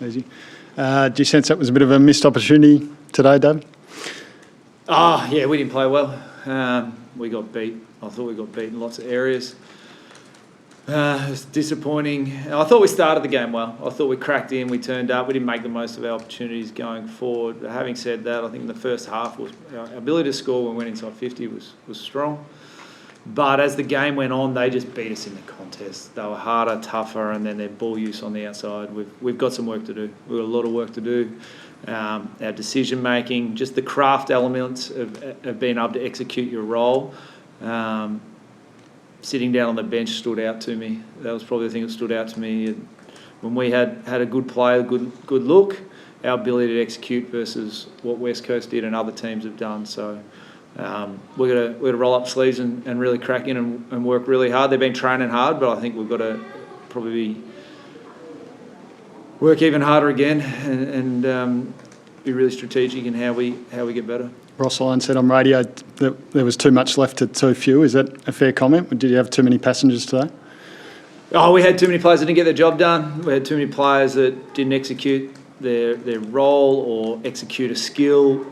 Easy. Do you sense that was a bit of a missed opportunity today, Dave? Oh, yeah, we didn't play well. We got beat. I thought we got beat in lots of areas. It was disappointing. I thought we started the game well. I thought we cracked in, we turned up, we didn't make the most of our opportunities going forward. But having said that, I think in the first half, our ability to score when we went inside 50 was strong. But as the game went on, they just beat us in the contest. They were harder, tougher, and then their ball use on the outside. We've got some work to do. We've got a lot of work to do. Our decision-making, just the craft elements of being able to execute your role. Sitting down on the bench stood out to me. That was probably the thing that stood out to me. When we had a good play, a good look, our ability to execute versus what West Coast did and other teams have done. So we're got to roll up sleeves and really crack in and work really hard. They've been training hard, but I think we've got to probably work even harder again and be really strategic in how we get better. Ross Lyon said on radio that there was too much left to too few. Is that a fair comment? Did you have too many passengers today? Oh, we had too many players that didn't get their job done. We had too many players that didn't execute their role or execute a skill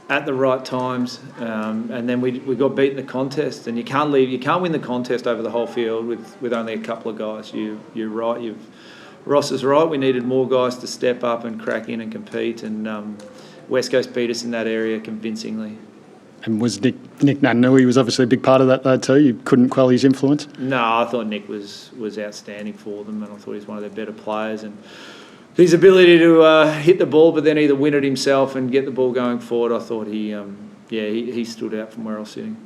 at the right times. And then we got beat in the contest. And you can't win the contest over the whole field with only a couple of guys. You're right. Ross is right. We needed more guys to step up and crack in and compete. And West Coast beat us in that area convincingly. And was Nick Naitanui was obviously a big part of that though too? You couldn't quell his influence? No, I thought Nick was outstanding for them, and I thought he's one of their better players. And his ability to hit the ball but then either win it himself and get the ball going forward, I thought he stood out from where I was sitting.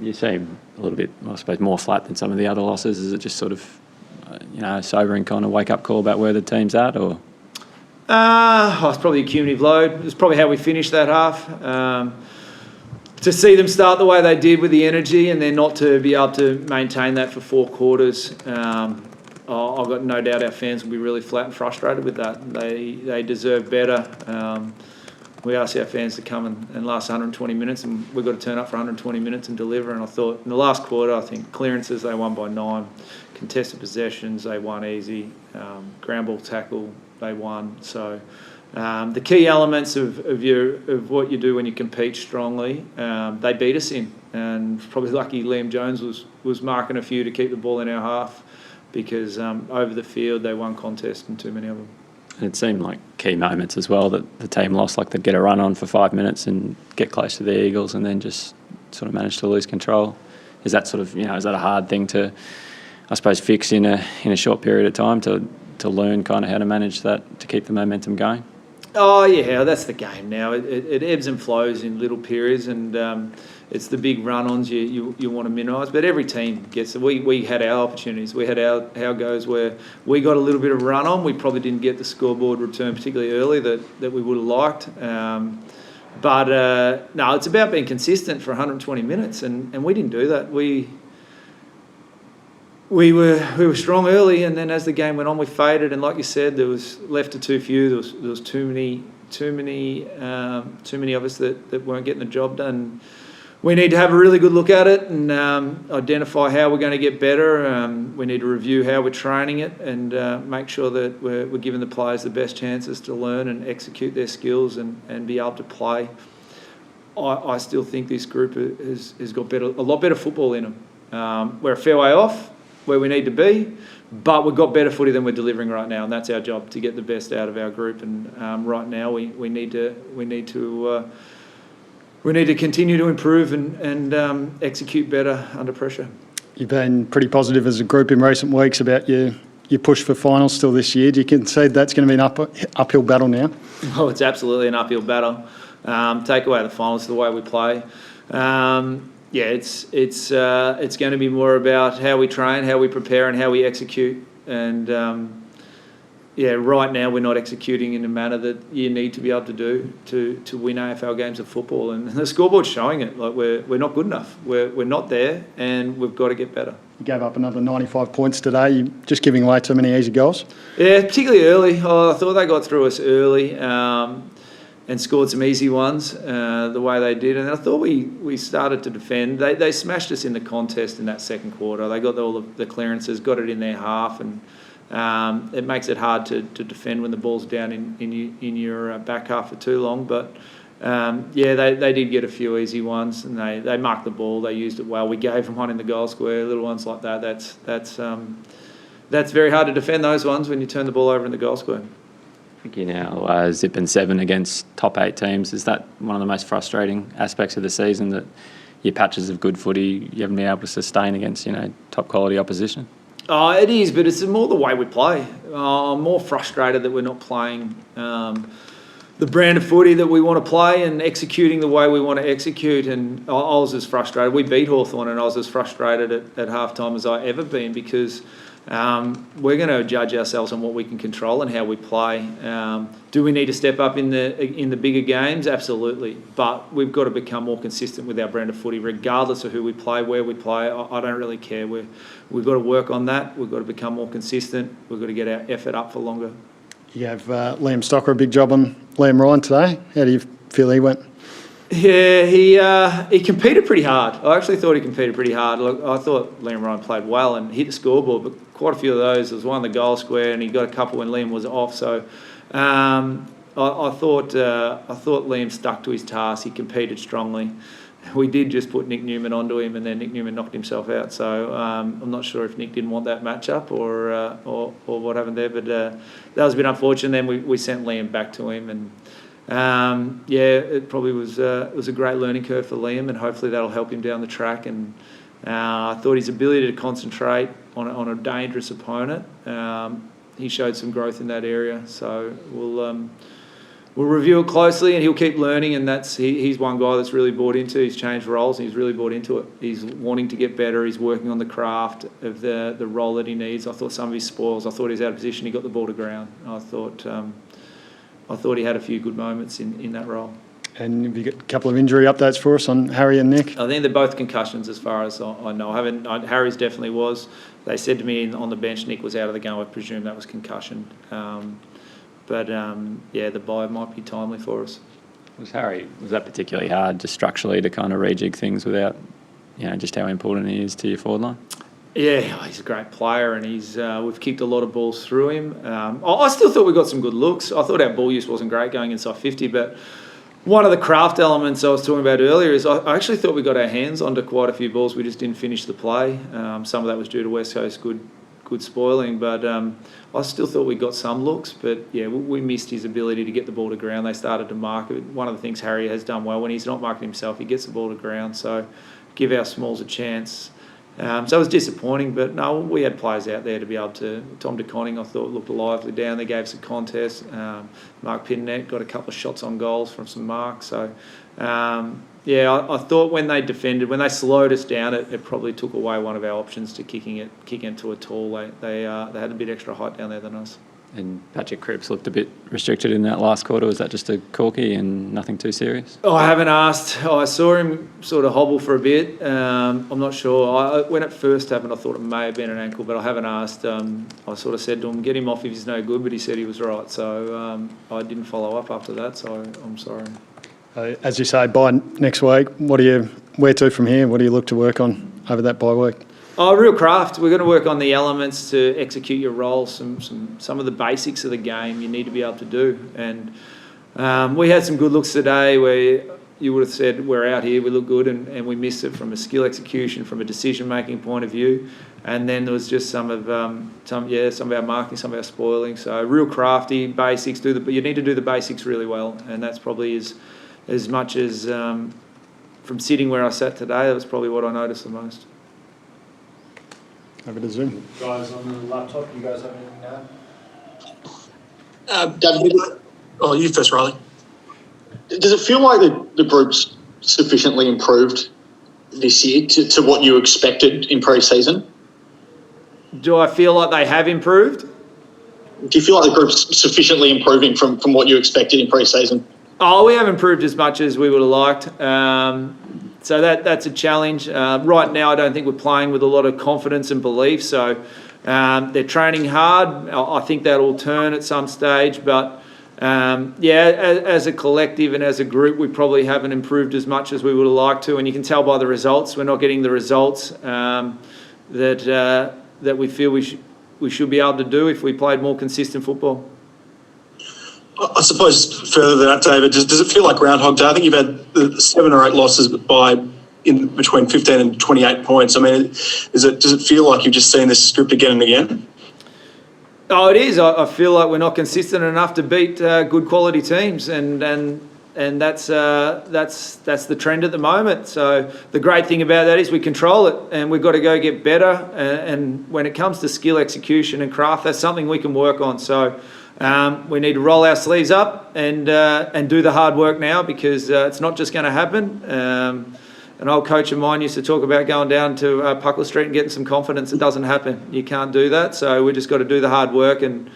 You seem a little bit, I suppose, more flat than some of the other losses. Is it just sort of, sobering kind of wake-up call about where the team's at, or...? It's probably a cumulative load. It's probably how we finished that half. To see them start the way they did with the energy and then not to be able to maintain that for 4 quarters, I've got no doubt our fans will be really flat and frustrated with that. They deserve better. We ask our fans to come and last 120 minutes, and we've got to turn up for 120 minutes and deliver. And I thought in the last quarter, I think clearances, they won by 9. Contested possessions, they won easy. Ground ball tackle, they won. So the key elements of what you do when you compete strongly, they beat us in. And probably lucky Liam Jones was marking a few to keep the ball in our half, because over the field they won contests and too many of them. And it seemed like key moments as well that the team lost, like they'd get a run on for 5 minutes and get close to the Eagles and then just sort of manage to lose control. Is that sort of, is that a hard thing to, I suppose, fix in a short period of time to learn kind of how to manage that to keep the momentum going? Oh yeah, that's the game now. It ebbs and flows in little periods, and it's the big run-ons you want to minimise. But every team gets it. We had our opportunities. We had our goes where we got a little bit of run-on. We probably didn't get the scoreboard return particularly early that we would have liked. But no, it's about being consistent for 120 minutes, and we didn't do that. We were strong early, and then as the game went on, we faded. And like you said, there was left to too few. There was too many of us that weren't getting the job done. We need to have a really good look at it and identify how we're going to get better. We need to review how we're training it and make sure that we're giving the players the best chances to learn and execute their skills and be able to play. I still think this group has got a lot better football in them. We're a fair way off where we need to be, but we've got better footy than we're delivering right now, and that's our job, to get the best out of our group. And right now we need to continue to improve and execute better under pressure. You've been pretty positive as a group in recent weeks about your push for finals still this year. Do you concede that's going to be an uphill battle now? Oh, it's absolutely an uphill battle. Take away the finals, the way we play. It's going to be more about how we train, how we prepare, and how we execute. And right now we're not executing in a manner that you need to be able to do to win AFL games of football. And the scoreboard's showing it. Like we're not good enough. We're not there, and we've got to get better. You gave up another 95 points today. You're just giving away too many easy goals. Yeah, particularly early. I thought they got through us early. And scored some easy ones the way they did. And I thought we started to defend. They smashed us in the contest in that second quarter. They got all the clearances, got it in their half, and it makes it hard to defend when the ball's down in your back half for too long. But they did get a few easy ones, and they marked the ball. They used it well. We gave them one in the goal square, little ones like that. That's very hard to defend those ones when you turn the ball over in the goal square. I think you're now zipping 7 against top 8 teams. Is that one of the most frustrating aspects of the season, that your patches of good footy you haven't been able to sustain against top quality opposition? Oh, it is, but it's more the way we play. I'm more frustrated that we're not playing the brand of footy that we want to play and executing the way we want to execute. And I was as frustrated. We beat Hawthorn, and I was as frustrated at halftime as I ever been, because we're going to judge ourselves on what we can control and how we play. Do we need to step up in the bigger games? Absolutely. But we've got to become more consistent with our brand of footy, regardless of who we play, where we play. I don't really care. We've got to work on that. We've got to become more consistent. We've got to get our effort up for longer. You have Liam Stocker a big job on Liam Ryan today. How do you feel he went? Yeah, he competed pretty hard. I actually thought he competed pretty hard. Look, I thought Liam Ryan played well and hit the scoreboard, but quite a few of those. There was one in the goal square, and he got a couple when Liam was off. So I thought Liam stuck to his task. He competed strongly. We did just put Nick Newman onto him, and then Nick Newman knocked himself out. So I'm not sure if Nick didn't want that matchup or what happened there, but that was a bit unfortunate. Then we sent Liam back to him, and it probably was a great learning curve for Liam, and hopefully that'll help him down the track. And I thought his ability to concentrate on a dangerous opponent, he showed some growth in that area. So we'll review it closely, and he'll keep learning. And he's one guy that's really bought into. He's changed roles, and he's really bought into it. He's wanting to get better. He's working on the craft of the role that he needs. I thought some of his spoils. I thought he was out of position. He got the ball to ground. I thought he had a few good moments in that role. And have you got a couple of injury updates for us on Harry and Nick? I think they're both concussions, as far as I know. Harry's definitely was. They said to me on the bench Nick was out of the game. I presume that was concussion. The bye might be timely for us. Was that particularly hard, just structurally, to kind of rejig things without, just how important he is to your forward line? Yeah, he's a great player, and we've kicked a lot of balls through him. I still thought we got some good looks. I thought our ball use wasn't great going inside 50, but one of the craft elements I was talking about earlier is I actually thought we got our hands onto quite a few balls. We just didn't finish the play. Some of that was due to West Coast good spoiling, but I still thought we got some looks. But yeah, we missed his ability to get the ball to ground. They started to mark it. One of the things Harry has done well, when he's not marking himself, he gets the ball to ground. So give our smalls a chance. So it was disappointing, but no, we had players out there to be able to. Tom De Koning, I thought, looked lively down. They gave us a contest. Mark Pinnet got a couple of shots on goals from some marks. So, I thought when they defended, when they slowed us down, it probably took away one of our options to kicking it to a tall. They had a bit extra height down there than us. And Patrick Cripps looked a bit restricted in that last quarter. Was that just a corky and nothing too serious? Oh, I haven't asked. I saw him sort of hobble for a bit. I'm not sure. When it first happened, I thought it may have been an ankle, but I haven't asked. I sort of said to him, get him off if he's no good, but he said he was right. So I didn't follow up after that, so I'm sorry. As you say, by next week, where to from here? What do you look to work on over that bye week? Oh, real craft. We're going to work on the elements to execute your role. Some of the basics of the game you need to be able to do. And we had some good looks today where you would have said we're out here, we look good, and we missed it from a skill execution, from a decision-making point of view. And then there was just some of our marking, some of our spoiling. So real crafty basics. But you need to do the basics really well, and that's probably as much as from sitting where I sat today. That was probably what I noticed the most. Over to Zoom. Guys on the laptop, you guys have anything to add? David, you first, Riley. Does it feel like the group's sufficiently improved this year to what you expected in pre-season? Do I feel like they have improved? Do you feel like the group's sufficiently improving from what you expected in pre-season? Oh, we haven't improved as much as we would have liked. So that's a challenge. Right now, I don't think we're playing with a lot of confidence and belief. So they're training hard. I think that'll turn at some stage. But, as a collective and as a group, we probably haven't improved as much as we would have liked to. And you can tell by the results. We're not getting the results that we feel we should be able to do if we played more consistent football. I suppose further than that, David, does it feel like Groundhog Day? I think you've had 7 or 8 losses in between 15 and 28 points. I mean, does it feel like you've just seen this script again and again? Oh, it is. I feel like we're not consistent enough to beat good quality teams, and that's the trend at the moment. So the great thing about that is we control it, and we've got to go get better. And when it comes to skill, execution, and craft, that's something we can work on. So we need to roll our sleeves up and do the hard work now, because it's not just going to happen. An old coach of mine used to talk about going down to Puckle Street and getting some confidence. It doesn't happen. You can't do that. So we just got to do the hard work and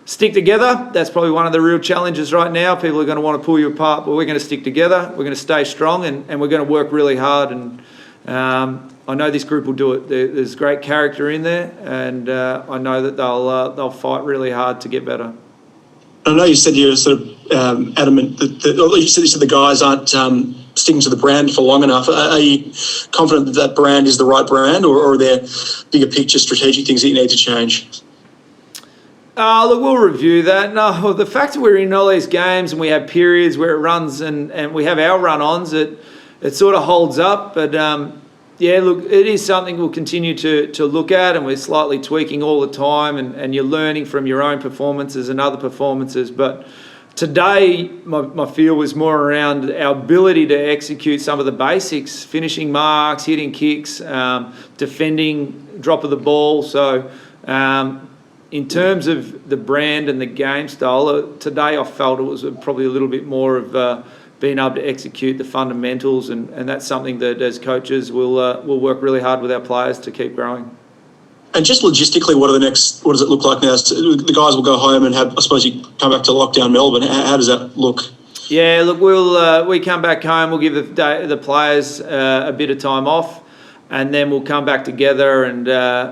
stick together. That's probably one of the real challenges right now. People are going to want to pull you apart, but we're going to stick together. We're going to stay strong, and we're going to work really hard. And I know this group will do it. There's great character in there, and I know that they'll fight really hard to get better. I know you said you're sort of adamant that you said the guys aren't sticking to the brand for long enough. Are you confident that that brand is the right brand, or are there bigger picture strategic things that you need to change? Look, we'll review that. No, the fact that we're in all these games and we have periods where it runs and we have our run-ons, it sort of holds up. But, yeah, look, it is something we'll continue to look at, and we're slightly tweaking all the time, and you're learning from your own performances and other performances. But today, my feel was more around our ability to execute some of the basics, finishing marks, hitting kicks, defending, drop of the ball. So in terms of the brand and the game style, today I felt it was probably a little bit more of being able to execute the fundamentals, and that's something that as coaches we'll work really hard with our players to keep growing. And just logistically, what does it look like now? So the guys will go home and I suppose you come back to lockdown Melbourne. How does that look? Yeah, look, we come back home, we'll give the players a bit of time off, and then we'll come back together and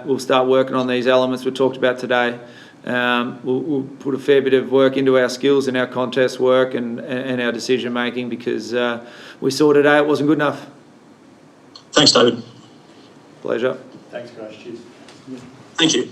we'll start working on these elements we talked about today. We'll put a fair bit of work into our skills and our contest work and our decision making, because we saw today it wasn't good enough. Thanks, David. Pleasure. Thanks, guys. Cheers. Thank you.